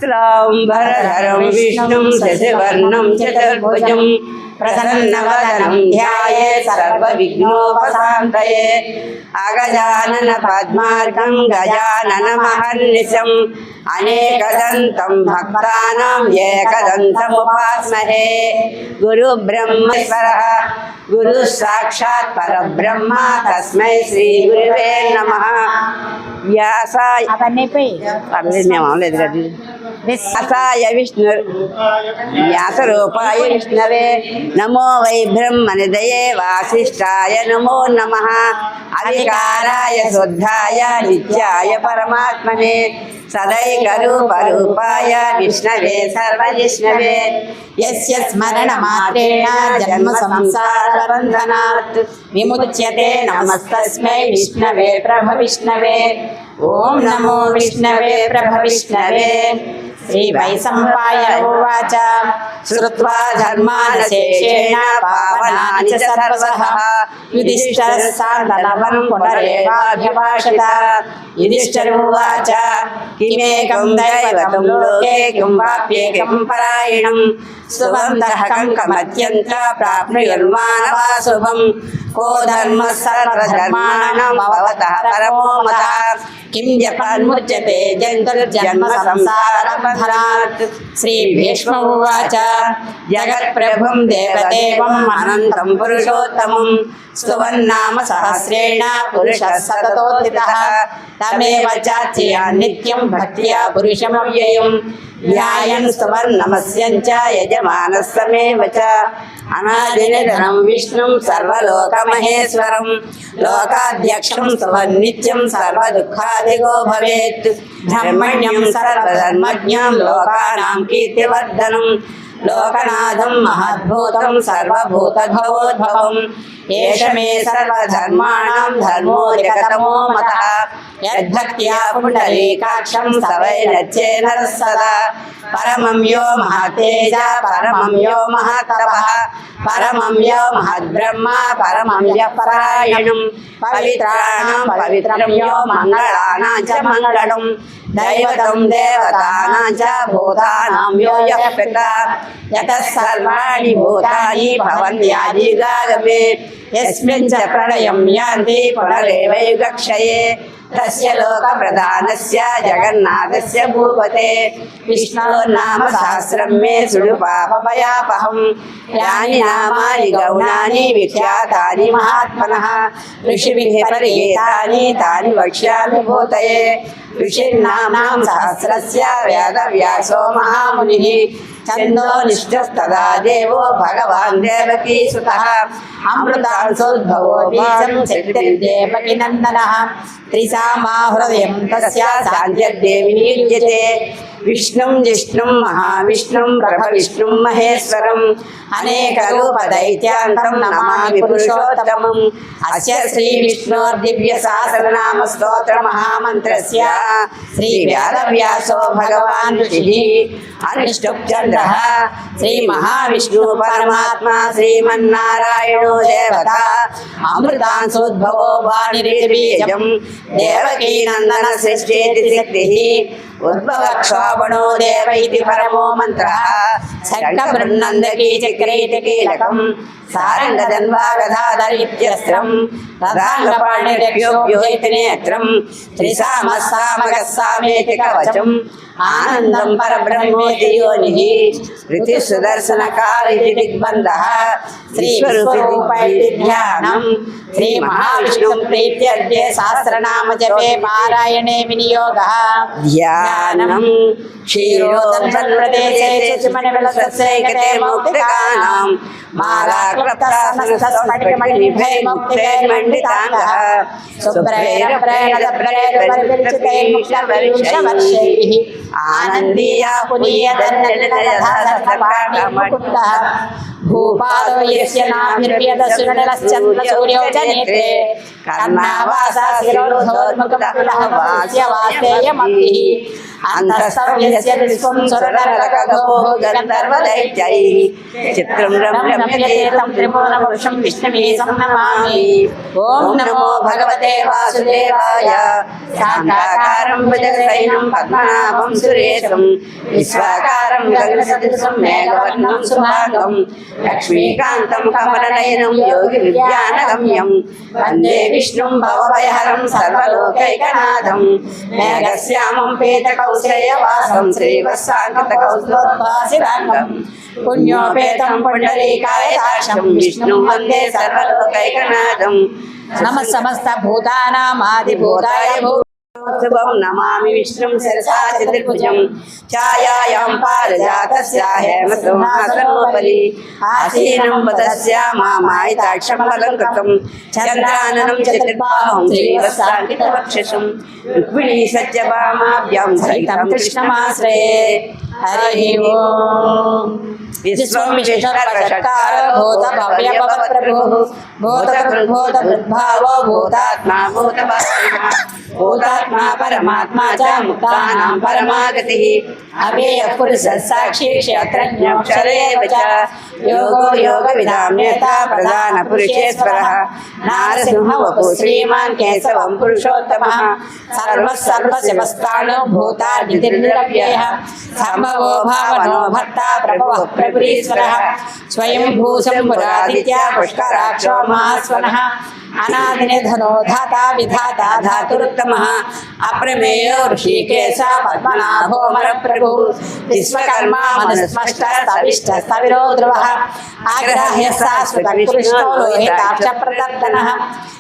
శుక్లాంబరధరం విష్ణుం శశివర్ణం చతుర్భుజం ప్రసన్నవదనం ధ్యాయేత్ సర్వవిఘ్నోపశాంతయే. అగజానన పద్మార్కం గజాననమహర్నిశం అనేకదంతం భక్తానాం ఏకదంతముపాస్మహే. గురు బ్రహ్మేశ్వరః గురు సాక్షాత్ పరబ్రహ్మ తస్మై శ్రీ గురువే నమః. వ్యాసాయ వ్యాసాయ విష్ణు వ్యాసరూపాయ విష్ణవే నమో వై బ్రహ్మనిధయే వాసిష్ఠాయ నమో నమః. అవికారాయ శుద్ధాయ నిత్యాయ పరమాత్మనే సదైకరూపరూపాయ విష్ణవే సర్వజిష్ణవే. యస్య స్మరణమాత్రేణ జన్మ సంసారబంధనాత్ విముచ్యతే. నమస్తస్మై విష్ణవే ప్రభ విష్ణవే. ఓం నమో విష్ణవే ప్రభ విష్ణవే. శ్రీ వైశంపాయ ఉవాచ శ్రుత్వా ధర్మానశేషేణ పావనాని చ సర్వశః యుధిష్ఠిరః సాంతనవం పునరేవాభ్యభాషత. యుధిష్ఠిరువాచ కిమేకం దైవతం లోకే కిం వాప్యేకం పరాయణం సువంతః కంకమత్యంత ప్రాప్నుయుర్మానవా శుభం. కో ధర్మః సర్వధర్మాణాం భవతః పరమో మతః కిం జపన్ముచ్యతే జంతుర్జన్మ సంసారబంధనాత్. శ్రీ భీష్మ ఉవాచ జగత్ప్రభుం దేవదేవం అనంతం పురుషోత్తమం స్తువన్నామ సహస్రేణ పురుషः సతతోత్థితః. తమేవ చార్చయా నిత్యం భక్త్యా పురుషమవ్యయం ధ్యాయన్ స్తువన్ నమస్యం చ యజమానः సమేవ చ. అనాదినిధనం విష్ణుం సర్వలోకమహేశ్వరం లోకాధ్యక్షం స్తువన్నిత్యం సర్వదుఃఖాధిగో భవేత్. బ్రహ్మణ్యం సర్వధర్మజ్ఞం లోకానాం కీర్తివర్ధనం లోకనాథం మహద్భూతం సర్వభూతభవోద్భవం. ఏష మే సర్వధర్మాణాం ధర్మోధికతమో మతః యద్భక్త్యా పుండరీకాక్షం సవైరచ్యే నరః సదా. పరమం యో మహతేజ పరమం యో మహత్తపః పరమం యో మహద్బ్రహ్మ పరమం యః పరాయణం పవిత్రాణాం పవిత్రం యో మంగళానాం చ మంగళం దైవతం దేవతానాం చ భూతానాం యో యః పితా యతః సర్వాణి భూతాని భవంత్యాదిగాగమే యస్మిన్ చ ప్రళయం యాంతి పునరేవయుగక్షయే. తస్య లోక ప్రధానస్య జగన్నాథస్య భూపతే విష్ణోర్నామ సహస్రం మే శృణు పాపభయాపహం. యాని నామాని గౌణాని విఖ్యాతాని మహాత్మనః ఋషిభిః పరిగీతాని తాని వక్ష్యామి భూతయే. ఋషిర్నామ్నాం సహస్రస్య వేదవ్యాసో మహామునిః ఛందో నిష్ఠస్తదా దేవో భగవాన్ దేవకీసుతః. అమృతాంశోద్భవో బీజం శక్తిర్దేవకీ నందనః త్రిసామా హృదయం తస్య సాంధ్యదేవి నియుజ్యతే. విష్ణుం జిష్ణుం మహావిష్ణుం ప్రభవిష్ణుం మహేశ్వరం అనేకరూపదైత్యాంతం నమామి పురుషోత్తమం. అస్య శ్రీ విష్ణోర్దివ్య సహస్రనామ స్తోత్ర మహామంత్రస్య శ్రీ వేదవ్యాసో భగవాన్ ఋషిః అనుష్ఠుప్ చంద్రః. శ్రీ మహావిష్ణు పరమాత్మా శ్రీమన్నారాయణో దేవత అమృతాంశోద్భవో వాణిర్బీజం దేవకీ నందన సృష్టితి శక్తిః. ఉద్భవక్షోభణో దేవ ఇతి పరమో మంత్రః. శంఖబృన్నందకీ చక్రైతి కీలకం సారంగధన్వా గదాధరిత్యస్త్రం తదాంగపాణిరభ్యోప్యోహితి నేత్రం త్రిసామः సామగः సామేతి కవచం ఆనందం పరబ్రహ్మేతి యోనిః. ఋతిః సుదర్శనకాలితి దిగ్బంధః శ్రీస్వరూపైతి ధ్యానం. శ్రీ మహావిష్ణుం ప్రీత్యర్థే సహస్రనామ జపే పారాయణే వినియోగః. ధ్యానం క్షీరోదం ప్రదేశే శుచిమణివిలసైకతే మౌక్తికానాం మాలాక్లప్తాసనస్తస్ఫటికమణిభైర్ముక్తైర్మండితాంగః శుభ్రైరప్రేణదప్రేరపరివింశవర్షైః ఆనందీయాపునీయదన్నలితయథాసర్వాణి ముకుందః. భూపాలో యస్య నాభిర్వ్యదసునరశ్చంద్రసూర్యౌ చ నేత్రే కర్ణావాసా శిరోధోర్ముఖపులః వాస్య వాస్తేయమపి అంతఃసవ్యస్య విశ్వం సురనరకగో గంధర్వదైత్యైః చిత్రం రమ్యతేతం త్రిభువనపురుషం విష్ణుమీశం నమామి. ఓం నమో భగవతే వాసుదేవాయ. శాంతాకారం భుజగశయనం పద్మనాభం సురేశం విశ్వాకారం గగనసదృశం మేఘవర్ణం సుభాగం లక్ష్మీకాంతం కమలనయనం యోగి విద్యానగమ్యం వందే విష్ణుం భవభయహరం సర్వలోకైకనాథం మేఘశ్యామం పీతకౌశేయవాసం శ్రీవత్సాంకితకౌశోద్భాసితాంగం పుణ్యోపేతం పుండరీకాయదాశం విష్ణుం వందే సర్వలోకైకనాథం. నమః సమస్త భూతానామాదిభూతాయ భూతం నమామి విష్ణుం శిరసా చతుర్భుజం ఛాయాయాం పారిజాతస్య హేమసింహాసనోపరి ఆసీనం వదస్య మామాయితాక్షం అలంకృతం చంద్రాననం చతుర్బాహుం శ్రీవత్సాంకితవక్షసం రుక్మిణీ సత్యభామాభ్యాం సహితం కృష్ణమాశ్రయే. హరి ఓం. విశ్వం విష్ణుర్వషట్కార భూత భవ్య భవత్ ప్రభు భూత భృద్భావో భూతాత్మా భూతాత్మా పరమాత్మా చ ముక్తానాం పరమాగతిః అవ్యయ పురుష సాక్షి క్షేత్రజ్ఞోక్షరేవ చ యోగో యోగ విధామ్యేత ప్రధాన పురుషేశ్వరః నారసింహ వపు శ్రీమాన్ కేశవం పురుషోత్తమః సర్వశివస్థానో భూతాదిర్నిరవ్యయః సంభవో భావనో భర్త ప్రభుః ప్రభురీశ్వరః స్వయంభూ శంభురాదిత్య పుష్కరాక్షో మహాస్వనః అనాదినిధనో ధాతా విధాతా ధాతురుత్తమః అప్రమేయో ఋషికేశ పద్మనాభో మరప్రభు విశ్వకర్మా మనుస్పష్ట స్థవిష్ట స్థవిరో ధ్రువః ఆగ్రాహ్య శాశ్వత కృష్ణో లోహితాక్ష ప్రదర్దనః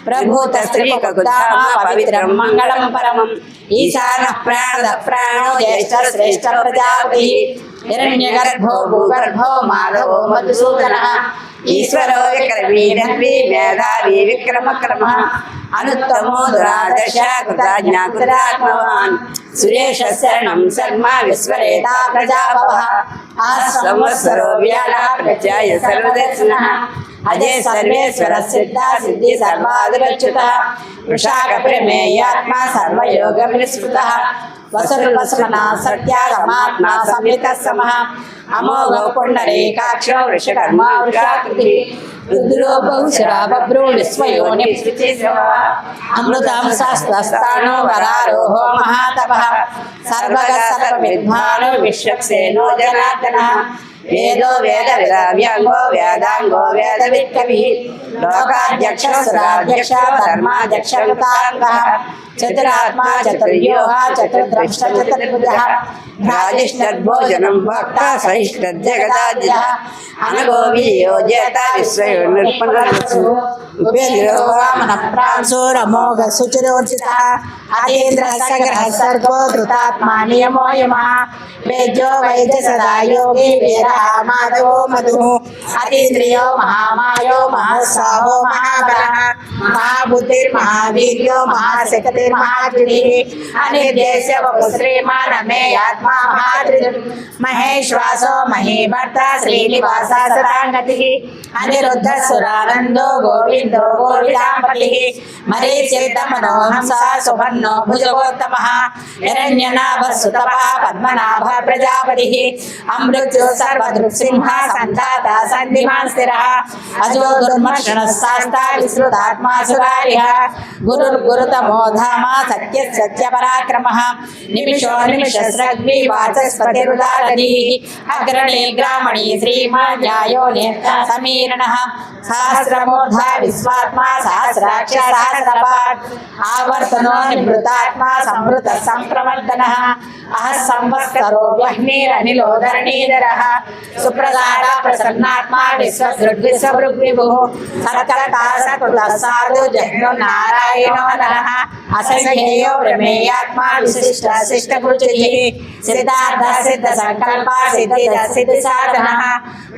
ప్రభూత స్త్రీకగుదామ పవిత్రం మంగళం పరమం ఈశానః ప్రాణద ప్రాణో జ్యేష్ఠ శ్రేష్ఠ ప్రజాపతిః హిరణ్యగర్భో భూగర్భో మాధవో మధుసూదనః ఈశ్వరో విక్రమీ మేధావి విక్రమక్రమః అనుత్తమో దురాదర్శ కృతజ్ఞా కృతాత్మవాన్ సురేష శరణం శర్మా విశ్వరేతా ప్రజాభవః ఆ సంవత్సరో వ్యాళా ప్రత్యయ సర్వదర్శనః అజయ సర్వేశ్వర సిద్ధ సిద్ధి సర్వాదిరచ్యుతః వృషాక ప్రమేయాత్మా సర్వయోగ విస్మృతః వసుర్వసుమనా సత్యాగమాత్మా సంహిత సమః అమోఘ పుండరీకాక్షో వృషకర్మా వృషాకృతి రుద్రో బహుశరా బభ్రో విశ్వయోని అమృతం శాస్త్రస్థానో వరారోహో మహాతపః సర్వగ సర్వవిద్వానో విశ్వక్సేనో జనార్దనః వేదో వేద విరావ్యాంగో వేదాంగో వేద విత్కవిః లోకాధ్యక్ష సురాధ్యక్ష ధర్మాధ్యక్ష కృతాంగః చతురాత్మా చతుర్యోగ చతుర్ద్రష్ట చతుర్భుజః భ్రాజిష్ఠద్భోజనం భక్త సహిష్ఠద్జగదాద్యః అనగో వియోజ్యత విశ్వయోనిర్పణసు ఉపేంద్రో వామన ప్రాంశోరమోఘ సుచిరోచితః అతీంద్ర సగ్రహ సర్గో ధృతాత్మా నియమో యమః వేద్యో వైద్య సదా యోగి వీరః మాధవో మధుః అతీంద్రియో మహామాయో మహాసాహో మహాబలః మహాబుద్ధిర్మహావీర్యో మహాశక్తిర్మహాద్యుతిః అనిర్దేశ్య వపు శ్రీమాన్ అమేయాత్మా మహాద్రిజుః మహేశ్వాసో మహీభర్త శ్రీనివాస సదాంగతిః అనిరుద్ధ సురానందో గోవిందో గోవిదాంపతిః మరీచిత మనోహంస సువర్ణో భుజగోత్తమః హిరణ్యనాభ సుతపః పద్మనాభ ప్రజాపతిః అమృత్యు సర్వదృక్సింహ సంధాత సంధిమాన్ స్థిరః అజో దుర్మర్షణ శాస్తా విశ్రుతాత్మా సురారిః గురుర్గురుతమో ధామ సత్య సత్య పరాక్రమః నిమిషో నిమిషస్రగ్వి వాచస్పతిరుదారధీః అగ్రణీ గ్రామణీ శ్రీమాన్ న్యాయో నేత్ర సమీరణః సహస్రమూర్ధ విశ్వాత్మా సహస్రాక్ష సహస్రపాట్ ఆవర్తనో నివృతాత్మా సంవృత సంప్రవర్ధనః అహ సంవత్సరో వ్యహ్నిరనిలో ధరణీధరః సుప్రసాద ప్రసన్నాత్మా విశ్వభృగ్విభుః సత్కరతా సకృత సాధు జహ్ను నారాయణో నరః असंख्येयो प्रमेयात्मा विशिष्ट शिष्टकृतिः सिद्धार्थ सिद्ध संकल्प सिद्धिद सिद्धि साधनः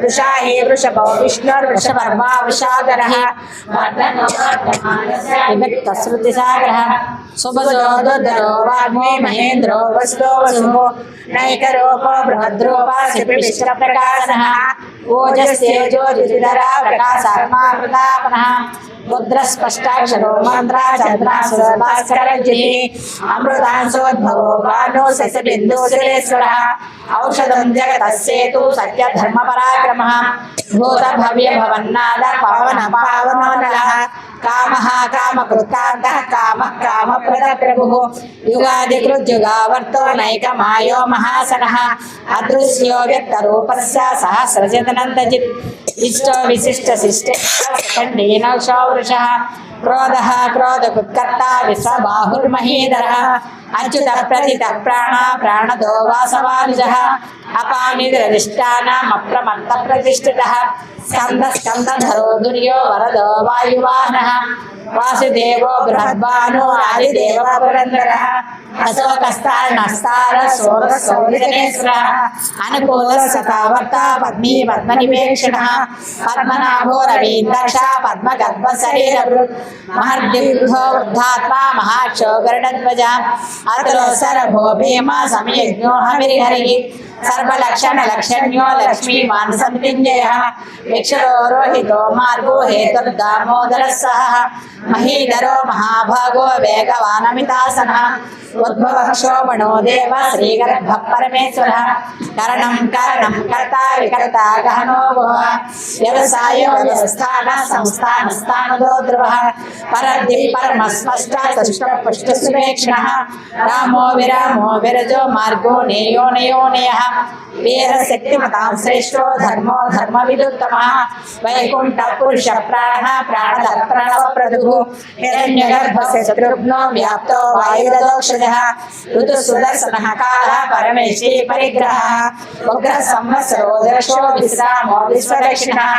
वृषा हि वृषभो विष्णुर्वृषभर्मा वृषाधरः विभक्तश्रुति सागरः सुभजो दुद्धरो वाग्मी महेन्द्रो वसुदो वसुः नैकरूपो बृहद्रूपा शिपिविष्टप्रकाशः ओजस्तेजो ऋतुधरा प्रकाशात्मा प्रतापनः मुद्रस्पष्टाक्षरो मन्त्रा चन्द्रासुरभास्करज्योतिः अमृतांशोद्भवो भानो शशिबिन्दु सुरेश्वरः औषधं जगतस्येतु सत्यधर्मपराक्रमः भूतभव्यभवन्नाद पावन पावनो नलः कामः कामकृत्कान्तः कामः कामप्रदप्रभुः युगादिकृद्युगावर्तो नैकमायो महासनः अदृश्यो व्यक्तरूपस्य सहस्रजतनन्तजित् इष्टो विशिष्टशिष्टेन्दीनौषो वृषः क्रोधः क्रोधकृत्कर्ता विश्वबाहुर्महीधरः अच्युतः प्रतितः प्राणः प्राणदो वासवानुजः अपानिदृष्टानामप्रमत्तप्रतिष्ठितः स्कन्दधरो दुर्यो वरदो वायुवाहनः वासुदेवो बृहद्भानो आदिदेव पुरन्दरः अशोकस्तार्णस्तार सौरसौरितनेश्वरः अनुकूलः सतावर्ता पद्मी पद्मनिवेक्षणः पद्मनाभो रवीन्द्रक्षा पद्मगर्भशरीरभृत् महर्दिग्धो वृद्धात्मा महाक्षो गरुडध्वजः अतुलो सरभो भीमा समयज्ञो हविर्हरिः सर्वलक्षणलक्षण्यो लक्ष्मीवान् सन्तिञ्जयः विक्षरो रोहितो मार्गो हेतुर्दामोदरः सहः महीधरो महाभागो वेगवानमितासनः उद्भवः शोभनो देव श्रीगर्भः परमेश्वरः करणं करणं कर्ता विकर्ता गहनो गुहः व्यवसायो व्यवस्थानः संस्थानस्थानदो ध्रुवः परद्दिः परमस्पष्टा तुष्टपुष्टसुवेक्षणः रामो विरजो मार्गो नेयो नयोनयः वीरशक्तिमतां श्रेष्ठो धर्मो धर्मविदुत्तमः वैकुण्ठपुरुषः प्राणः प्राणदप्रणवप्रभुः हिरण्यगर्भस्य शत्रुघ्नो व्याप्तो वायुरदोक्षजः ऋतुसुदर्शनः कालः परमेशी परिग्रहः उग्रः संवत्सरो दर्शो विश्रामो विश्वदक्षिणः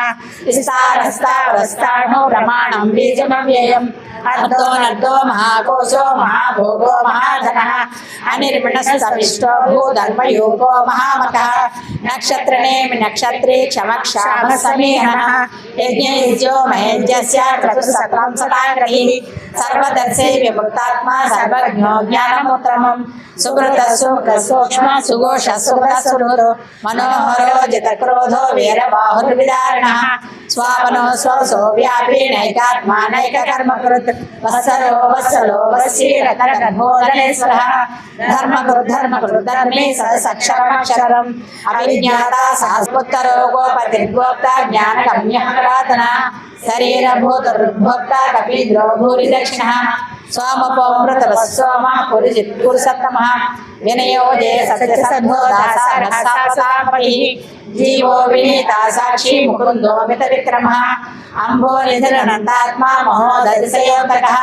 विस्तारस्तावरस्ताणो प्रमाणं बीजमव्ययम् अर्धो नर्धो महाकोशो महाभोगो महाधनः अनिर्मणसविष्टो भूधर्मयूपो महामखः नक्षत्रनेमि नक्षत्रे क्षमक्षामः समीहनः यज्ञयुज्यो महेज्यस्य क्रतुसकलं सदाग्रही सर्वदर्शे विमुक्तात्मा सर्वज्ञो ज्ञानमुत्तमम् सुब्रतः सूक्ष्म सुघोषः सुहृदः मनोहरो जितक्रोधो वीरबाहुर्विदारणः स्वावनो स्वसो व्यापी नैकात्मा नैककर्मकृत् वत्सलो वत्सीरकरघोधनेश्वरः धर्मकृत् धर्मे सदसक्षरमक्षरम् अभिज्ञाता सहस्रोत्तरो गोपतिर्गोप्ता ज्ञानगम्यः पुरातनः शरीरभूतरुद्भोक्ता कपीन्द्रो भूरि दक्षिणः स्वामपोमृतवः सोमः पुरुषत्तमः विनयो जय सत्यसद्धो दासारसापतिः जीवो विनीता साक्षी मुकुन्दो मितविक्रमः अम्भोनिधिरनन्दात्मा महोदधिशयोतकः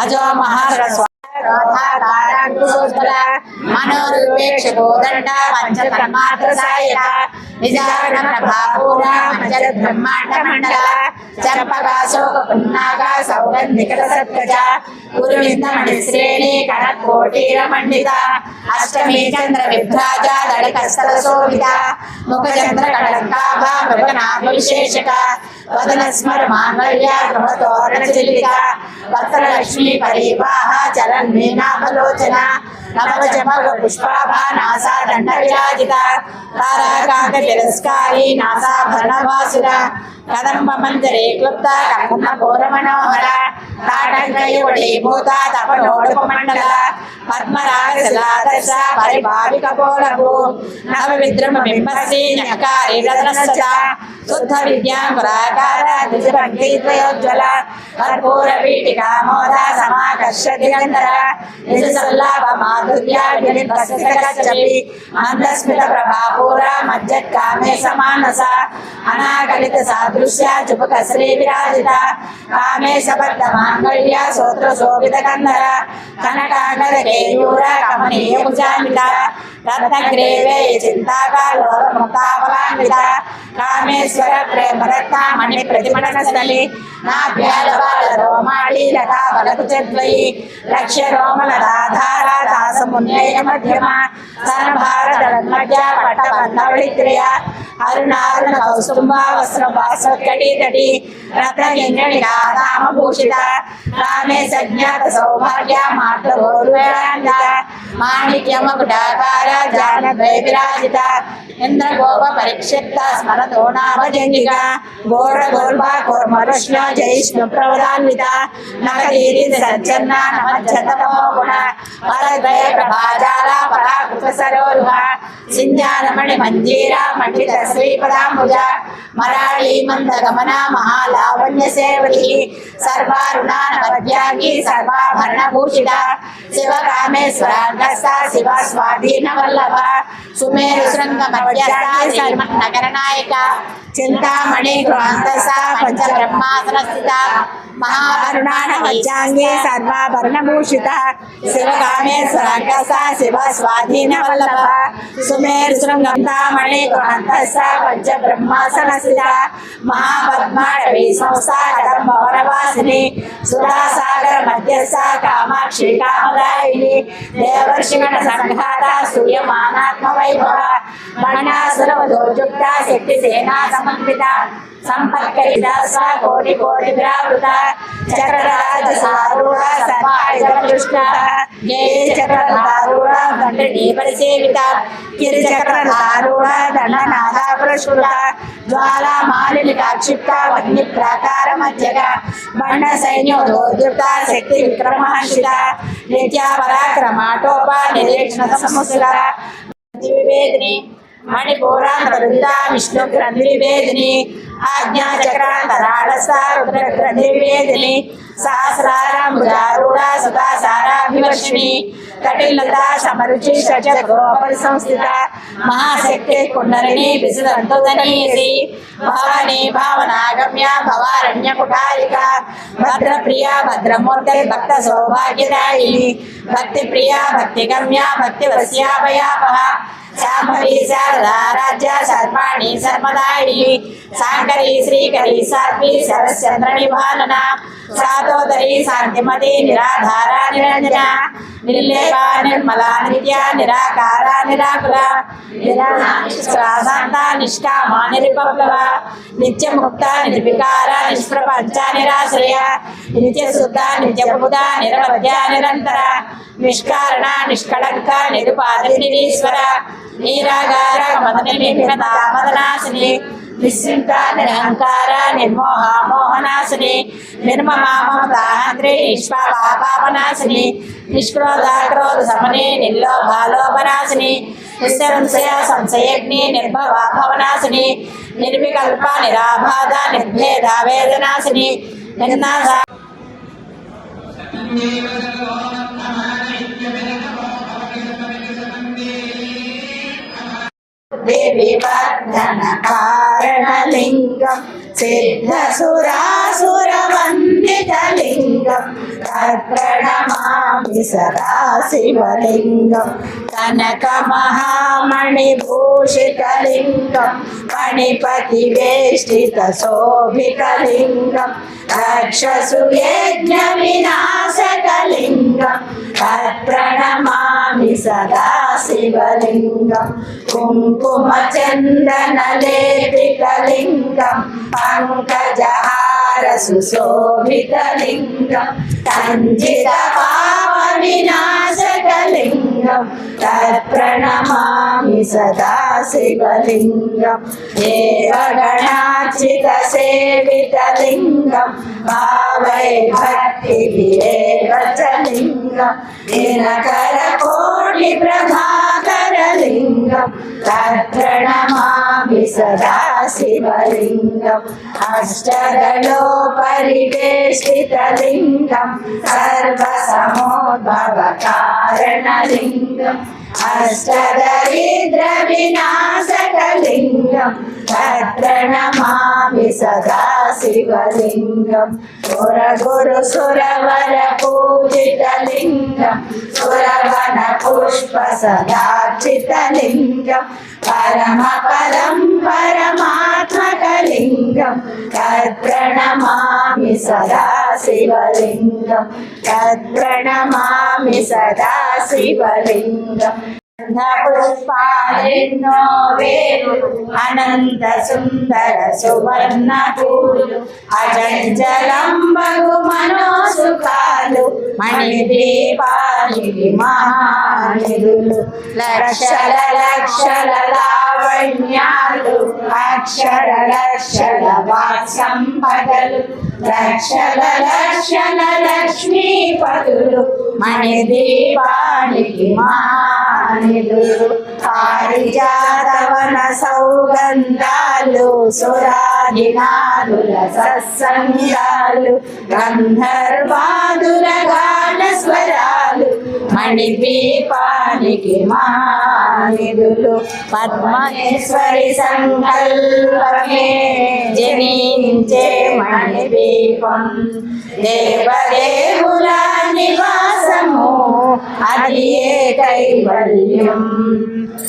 अजो महारस्वा मनोरूपेक्षको दण्डा पञ्चतन्मात्रसायिका निजागणप्रभापूरा मञ्जलब्रह्माण्डमण्डला चर्पकाशोकपुन्नागा सौगन्धिकरसत्कजा गुरुविन्दमणिश्रेणी कनत्कोटीरमण्डिता अष्टमी चन्द्रविभ्राजा दलिकस्तरशोभिता मुखचन्द्रकलङ्काभा मृगनाभविशेषका वदनस्मरमाङ्गल्या गृहतोरणचिलिका वक्त्रलक्ष्मी परिवाहा चलन्मीनाभलोचना नवजमगपुष्पाभा नासा दण्डविराजिता ताराकान्ततिरस्कारी नासाभरणवासुरा कदम्बमञ्जरे क्लुप्ता कङ्कुमपूरमनोहरा ताटङ्कयुवटीभूता तपनोडुपमण्डला पद्मरागसलादर्शा परिभाविकपोलभू नवविद्रुमबिम्बसी न्यकारी रत्नसचा शुद्धविद्याङ्कुराकार कर्पूरपीठिका मोदा समाकर्ष्य दिगन्धरा निजसल्लाभमा మాధుర్యాభిర్భసగచ్చపి మందస్మిత ప్రభాపూర మజ్జత్కామే సమానస అనాకలిత సాదృశ్య చుపక శ్రీ విరాజిత కామే సబద్ధ మాంగళ్య సోత్ర శోభిత కందర కనకాగర కేయూర కమనీయ భుజాన్విత రత్నగ్రీవే చింతాకాలోముక్తావలాన్విత కామేశ్వర ప్రేమరత్న మణి ప్రతిమణన స్థలి నాభ్యాలవాల రోమాళి లతా వలకుచద్వయి లక్ష్య రోమల రాధార దాసమున్నేయ మధ్యమ సనభారత మధ్య పట్టబంధవళి క్రియ అరుణారుణ కౌస్తుభ వస్త్ర వాసత్కటి తటి రత్నగింజి రాధామ భూషిత రామే సజ్ఞాత సౌభాగ్య మాతృగోరువేళాన్విత మాణిక్యమకుటాకార జానద్వై విరాజిత ఇంద్రగోప పరిక్షిప్త స్మరతోణాభజంగిక ఘోర గోల్భా కూర్మరుష్ణ జైష్ణు ప్రవదాన్విత నగరీరి సజ్జన్న నమజ్జతమో గుణ పరద్వయ ప్రభాజాల పరాకృత సరోరుహ సింజానమణి మంజీర మండిత శ్రీపదాంబుజ మరాళీ మంద గమన మహాలావణ్య సేవతి సర్వారుణ నవద్యాగి సర్వాభరణ భూషిత శివకామేశ్వర శివ స్వాధీన వల్లభ సుమేరు శృంగ నగర నాయక చింతామణి గృహాంతస పంచ బ్రహ్మాసన స్థిత మహాకరుణాన మధ్యాంగి సర్వాభరణ భూషిత శివకామేశ్వర శివ స్వాధీన వల్లభ సుమేరు శృంగంతామణి గృహాంతస పంచ బ్రహ్మాసన స్థిత మహాపద్మాడవి సంస్థ కదంబవనవాసిని సుధాసాగర మధ్యస్థ కామాక్షి కామదాయిని దేవర్షిగణ సంఘాత సూయమానాత్మ వైభవ మణాసురవధోజుక్త శక్తి సేనా సమన్విత సంపత్కరిత కోటి కోటి విరావృత చక్రరాజ సారూఢ సర్వాయుధ దృష్ట జయ చక్రధారూఢ దండీ పరిసేవిత కిరి చక్రధారూఢ దండనాథ పురస్కృత జ్వాలా మాలిని కాక్షిప్త వగ్ని ప్రాకార మధ్యగ బండ సైన్యోధోద్యుక్త శక్తి విక్రమహర్షిత నిత్య పరాక్రమాటోప నిరీక్షణ సముద్ర వివేదిని మణిపూరాంతరుద్ర విష్ణు గ్రంథి వివేదిని ఆజ్ఞా చక్రాంతరాళస రుద్ర గ్రంథి వివేదిని సహస్రారాంబుజారూఢ సుతాసారాభివర్షిణి కటిలతా సమరుచి షజగోపరి సంస్థిత మహాశక్తి కుండలిని విసుదంతుదనీసి భవాని భావనాగమ్య భవారణ్య కుటారిక భద్రప్రియ భద్రమూర్తి భక్త సౌభాగ్యదాయిని భక్తి ప్రియ భక్తి గమ్య భక్తి వశ్యాభయాపహ శాంభవి శారదా రాజ్య సర్వాణి సర్మదాయిని శాంకరి శ్రీకరి సాత్వి శరశ్చంద్ర నిభానన శాతోదరి శాంతిమతి నిరాధార నిరంజన నిర్లేప నిర్మల నిత్య నిరాకార నిరాకుల నిరాశాంత నిష్కామ నిరుపప్లవ నిత్యముక్త నిర్వికార నిష్ప్రపంచ నిరాశ్రయ నిత్యశుద్ధ నిత్యప్రబుధ నిరవధ్య నిరంతర నిష్కారణ నిష్కళంక నిరుపాధి నిరీశ్వర నీరాగార మదన మదనాశిని నిశ్చింత నిరహంకార నిర్మోహ మోహనాశిని నిర్మమా మమతాంధ్రి నిష్పాపాపనాశిని నిష్క్రోధ క్రోధ సమని నిర్లోభాలోభనాశిని నిస్సంశయ సంశయగ్ని నిర్భవ భవనాశిని నిర్వికల్ప నిరాబాధ నిర్భేద వేదనాశిని నిర్నాశ దేవి వర్ధన కారణలింగం సిద్ధసురాసురవందితలింగం తత్ప్రణమామి సదా శివలింగం కనక మహామణిభూషితలింగం మణిపతి వేష్టిత శోభితలింగం రక్షసు యజ్ఞ వినాశకలింగం తత్ప్రణమామి సదా శివలింగం కుంకుమ చందన లేపితలింగం పంకజహార సుశోభితలింగం కంచిత పాప వినాశకలింగం తత్ప్రణమామి సదా శివలింగం దేవగణార్చిత సేవితలింగం భావై భక్తి వివేకలింగం దినకర కోటి ప్రభా కరుణాకరలింగం తత్ప్రణమామి సదా శివలింగం అష్టదళోపరివేష్టితలింగం సర్వసమోద్భవకారణలింగం అష్టదరిద్రవినాశకలింగం తత్ప్రణమామి సదా శివలింగం సురగురు సురవర పూజితలింగం సురవన పుష్ప సదార్చితలింగం పరమపదం పరమాత్మకలింగం తత్ప్రణమామి సదా శివలింగం తత్ప్రణమామి సదా శివలింగం పుష్పాలెన్నో వేలు అనంత సుందర సువర్ణ పూలు అజంజలంబగు మనోసుఖాలు మణిదీపానికి మహానిధులు లక్షల లక్షల లావణ్యాలు అక్షర లక్షల వాక్సంపదలు లక్షల లక్షల లక్ష్మీపదులు మణిదీపానికి మహానిధులు పారిజాతవన సౌగంధాలు సురాదినాదుల సత్సంగాలు గంధర్వాదుల గాన స్వరాలు మణిదీపానికి మహానిధులు పద్మేశ్వరి సంకల్పమే జనించే మణిదీపం దేవదేవుల నివాసము అది ఏ కైవల్యం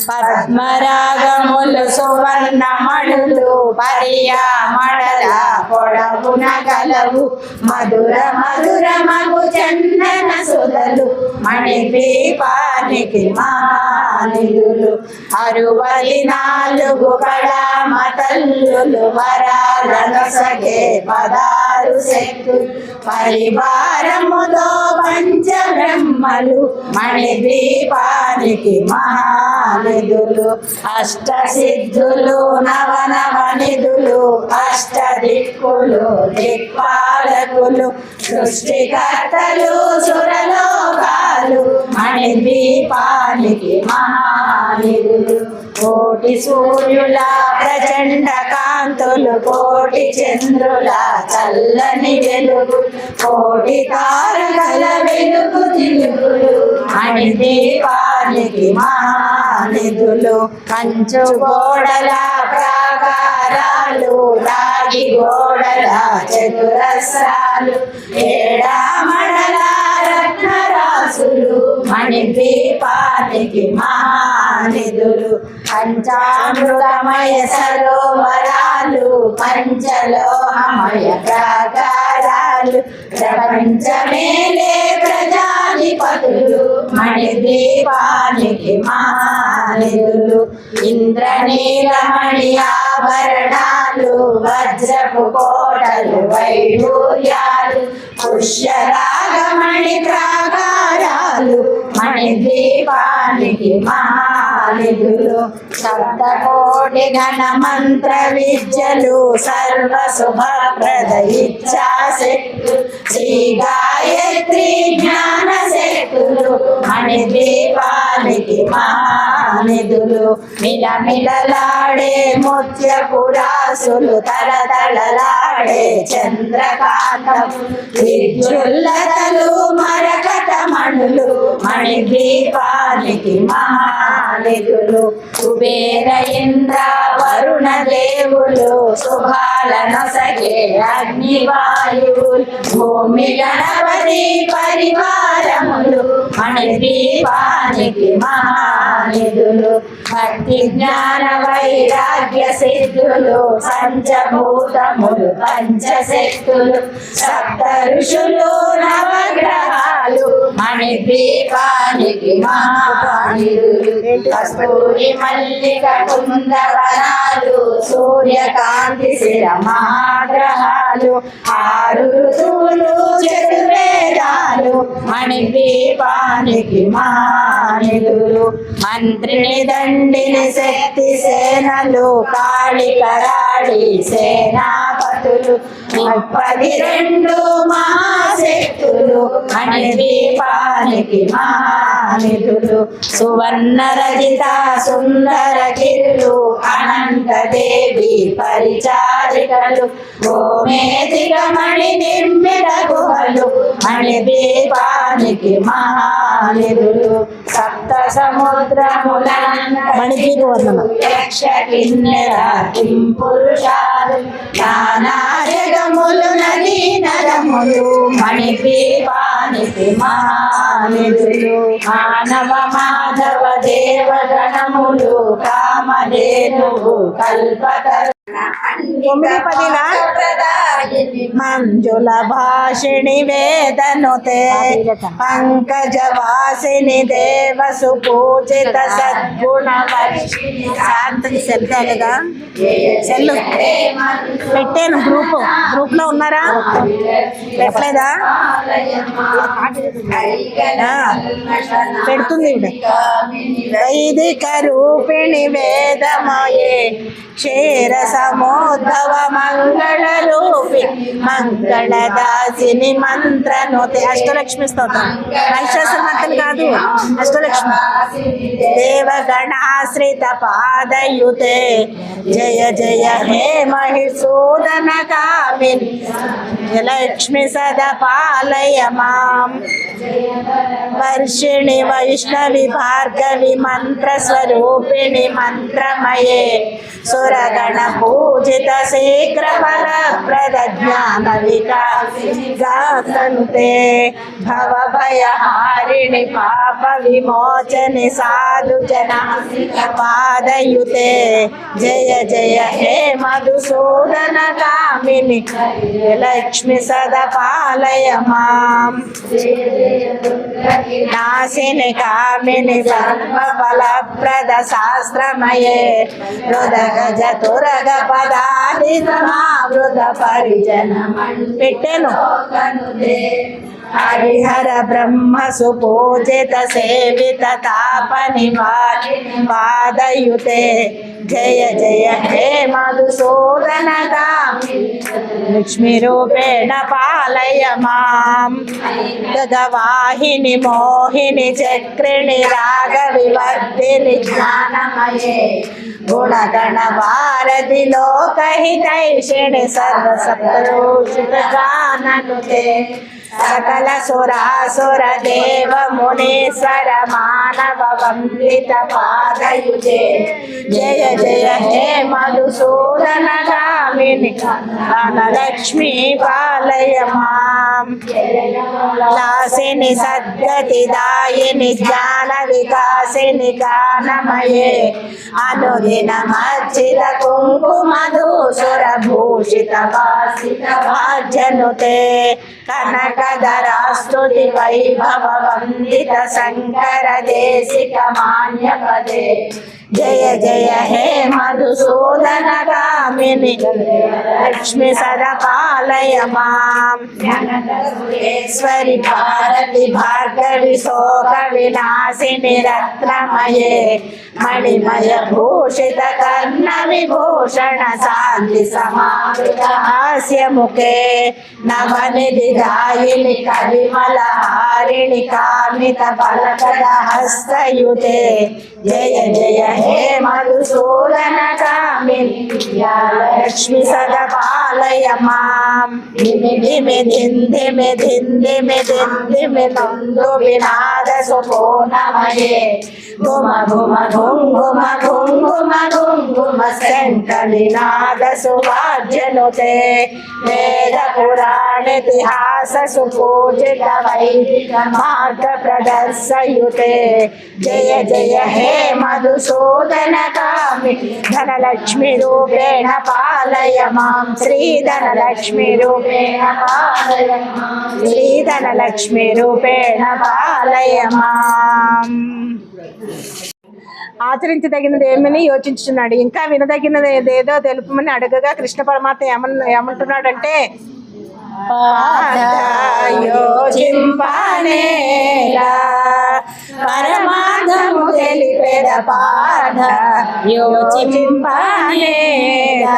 పద్మరాగములు సువర్ణమణులు పరియామడల పొడవున గలవు మధుర మధుర మగు చందన సుధలు మణిదీపానికి మహానిధులు 64 కళామతల్లులు వరాలను సగే 16 శక్తులు పరివారముతో పంచబ్రహ్మలు మణిదీపానికి మహానిధులు అష్టసిద్ధులు నవనవనిధులు అష్టదిక్కులు దిక్పాలకులు సృష్టికర్తలు సురలోకాలు మణిదీపానికి మహానిధులు కోటి సూర్యుల ప్రచండ కాంతులు కోటి చంద్రుల చల్లని వెలుగు కోటి తారకల వెలుగు తిరుగులు మణిదీపానికి మహానిధులు కంచు గోడల ప్రాకారాలు రాగి గోడల చతురస్రాలు ఏడామడల రత్నరాసులు మణిదీపానికి మహానిధులు పంచామృతమయ సరోవరాలు పంచలోహమయ ప్రాకారాలు ప్రపంచమేలే ప్రజాధిపతులు మణిదీపానికి మహానిధులు ఇంద్రనీలమణి ఆభరణాలు వజ్రపు కోటలు వైఢూర్యాలు పుష్యరాగమణి ప్రాకారాలు మణిదీపానికి మహానిధులు సప్తకోటి ఘన మంత్ర విద్యలు సర్వ శుభప్రద ఇచ్ఛాశక్తులు శ్రీ గాయత్రి జ్ఞాన శక్తులు మణిదీపానికి మహానిధులు మిలమిలలాడే ముత్యపురాసులు తలతలలాడే చంద్రకాంతం విద్యుల్లతలు మరకటమణులు మణిదీపానికి మహానిధులు కుబేర ఇంద్ర వరుణ దేవులు శుభాలనొసగే అగ్నివాయువులు భూమి గణపతి పరివారములు మణిదీపానికి మహానిధులు భక్తి జ్ఞాన వైరాగ్య సిద్ధులు పంచభూతములు పంచశక్తులు సప్త ఋషులు నవగ్రహాలు మణిదీపానికి మహానిధులు కస్తూరి మల్లిక కుందవనాలు సూర్యకాంతి శిర మహాగ్రహాలు 6 ఋతువులు చతుర్వేదాలు మణిదీపానికి మహానిధులు మంత్రిని దండిని శక్తి సేనలు కాళికరాడి సేనాపతి జ్యోతులు 32 మహాశక్తులు మణిదీపానికి మహానిధులు సువర్ణ రజిత సుందర గిరులు అనంత దేవి పరిచారికలు గోమేధిక మణి నిర్మిత గుహలు మణిదీపానికి మహానిధులు సప్త సముద్రముల మణిదీప వర్ణన యక్ష కిన్నెర పురుషాలు నానా జగములు నదీ నరములు మణిదీపానికి మహానిధులు మానవ మాధవ దేవగణములు కామధేనువు కల్పతరు 9-10 మంజుల భాషిణి వేదనుతే పంకజవాసిని దేవసు పూజిత సద్గుణ వర్షిణి శాంతి శబ్దాలుగా సెల్లు పెట్టాను గ్రూప్ లో ఉన్నారా పెట్టలేదా పెడుతుంది వైదిక రూపిణి వేదమయే క్షీర సమోద్భవ మంగళ రూపి మంగళదాసిని మంత్రనోతే అష్టలక్ష్మి స్తోత్రం మహిషాసురమర్దిని కాదు అష్టలక్ష్మి దేవగణాశ్రిత పాదయుతే జయ జయ హే మహిషూదన కామిని లక్ష్మి సదా పాలయ మాం వర్షిణి వైష్ణవి భార్గవి మంత్ర స్వరూపిణి మంత్రమయే సురగణ పూజిత శీఘ్ర ఫలప్రద జ్ఞాన వికాసితే భవ భయహారిణి పాప విమోచని సాధు జన పాదయుతే జయ జయ హే మధుసూదన కామిని లక్ష్మి సదా పాలయ మాం నాశిని కామిని సర్వ ఫలప్రద శాస్త్రమయే హృదగజ తురగ పదాది సమావృత పరిజన పెట్టాను హరిహర బ్రహ్మ సుపూజిత సేవిత తాపని పాదయుతే జయ జయ హే మధుసూదన లక్ష్మీ రూపేణ పాలయ మాం గగవాహిని మోహిని చక్రిణి రాగ వివర్ధిని జ్ఞానమయే గుణగణ భారతి లోకహితైషిణి సర్వ సప్తరోషిత గాననుతే సకల సురాసుర దేవ మునీశ్వర మానవ వందిత పాదయుతే జయ జయ హే మధుసూదన గామిని ధనలక్ష్మీ పాలయ మాం లాసిని సద్గతి దాయిని జ్ఞాన వికాసిని గానమయే అనుదిన మచ్చిత కుంకుమధూసుర భూషిత వాసిత భాజనుతే కనకధరాస్తుతి వైభవ వందిత శంకర దేశిక మాన్యపదే జయ జయ హే మధుసూదన గామిని లక్ష్మి సదా పాలయ మాం జ్ఞానేశ్వరి భారతి భార్గవి శోక వినాశిని రత్నమయే మణిమయ భూషిత కర్ణ విభూషణ శాంతి సమావృత హాస్యముఖే నవనిధి దాయిని కవిమల హారిణి కామిత ఫలకద హస్తయుతే జయ జయ హే మధుసూదన కామిని లక్ష్మి సదా పాలయ మాం ధిమి ధిమి ధిమి ధిమి ధిమి నందు వినాద సుపోనమయే గుమ గుమ ఘుంఘుమ ఘుంఘుమ ఘుంఘుమ శంఖనినాద సువాద్యనుతే వేద పురాణితిహాస సుపూజిత వైదిక మార్గ ప్రదర్శయుతే జయ జయ హే మధుసూదన కామిని ధనలక్ష్మి రూపేణ పాలయ మాం శ్రీధనలక్ష్మి రూపేణ పాలయ మాం శ్రీధనలక్ష్మి రూపేణ పాలయ మాం ఆచరించదగినది ఏమని యోచించుచున్నాడు. ఇంకా వినదగినది ఏదేదో తెలుపమని అడగగా కృష్ణ పరమాత్మ ఏమంటున్నాడంటే పాద యోచింపనేలా పరమార్థము తెలిపెద పాద యోచింపనేలా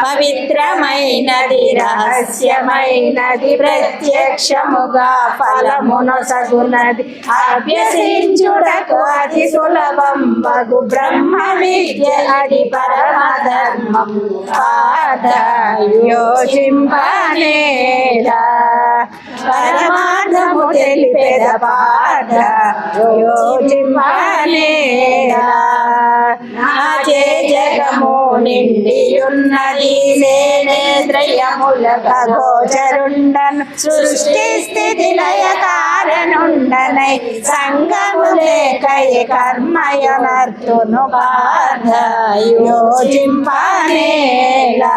పవిత్రమైనది రహస్యమైనది ప్రత్యక్షముగా ఫలమునొసగునది అభ్యసించుటకు అతి సులభం బగు బ్రహ్మ విద్య అది పరమధర్మం పాద యోచింపనేలా పరమార్థము తెలిపెద పాద యోచింపనేలా నాచే జగము నిండియున్నది నేనేంద్రియముల గోచరుండను సృష్టి స్థితి లయ కారణుండనై సంగము లేకై కర్మయనర్తును బాధ యోచింపనేలా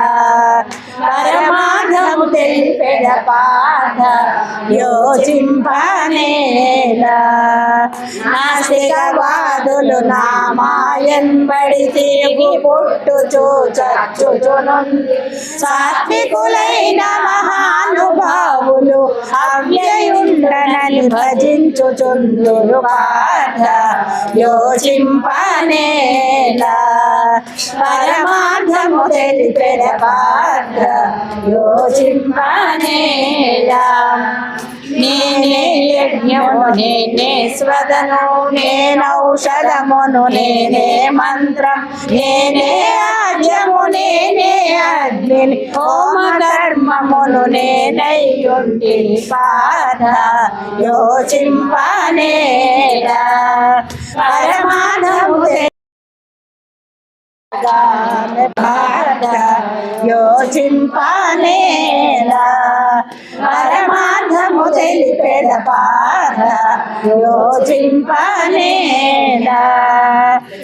పరమార్థము తెలిపెద పాద యోచింపనేలా నాస్తికవాదులు నామాయంబడి తిరిగి పుట్టుచు చచ్చుచునుంది సాత్వికులైన మహానుభావులు అవ్యయుండనని భజించుచుందురు పాద యోచింపనేలా పరమార్థము తెలిపెద పాద యోచింపనేలా నేనే యజ్ఞము నేనే స్వదను నేనౌషధమును నేనే మంత్రం నేనే ఆజ్యము నేనే అగ్ని హోమ కర్మమును నేనయ్యుంటిని పాద యోచింపనేలా పరమార్థము పాద యోచింపనేలా పరమార్థము తెలిపెద పాద యోచింపనేలా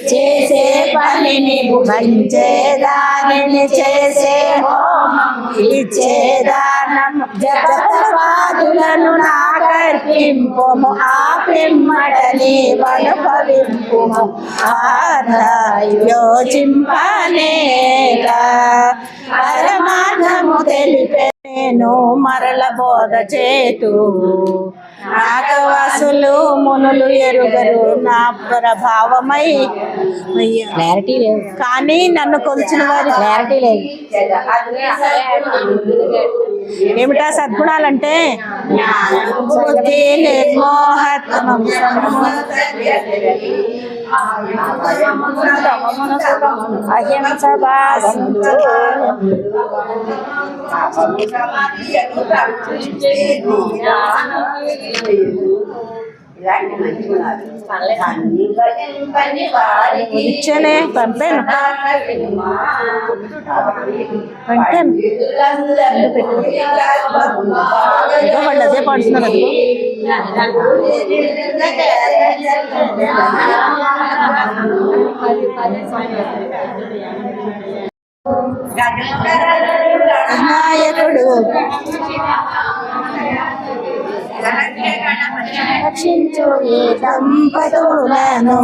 చేసే పనిని భుజించేదానిని చేసే హోమము ఇచ్చేదానం జగత్వాదులను నాకర్పింపుము ఆ పిమ్మడని అనుభవింపుము పాద యోచింపనేలా పరమార్థము తెలిపే నేను మరల బోధ చేతు నాగవాసులు మునులు ఎరుగరు నా ప్రభావమై క్లారిటీ లేదు కానీ నన్ను కొలిచిన వారి క్లారిటీ లేదు. ఏమిటా సద్గుణాలంటే బుద్ధి నిర్మోహత్వం అహింస ఇచ్చానే పంపాను వాళ్ళు అదే పడుతున్నారు అది నాయకుడు రక్షించు ఈ దంపతులను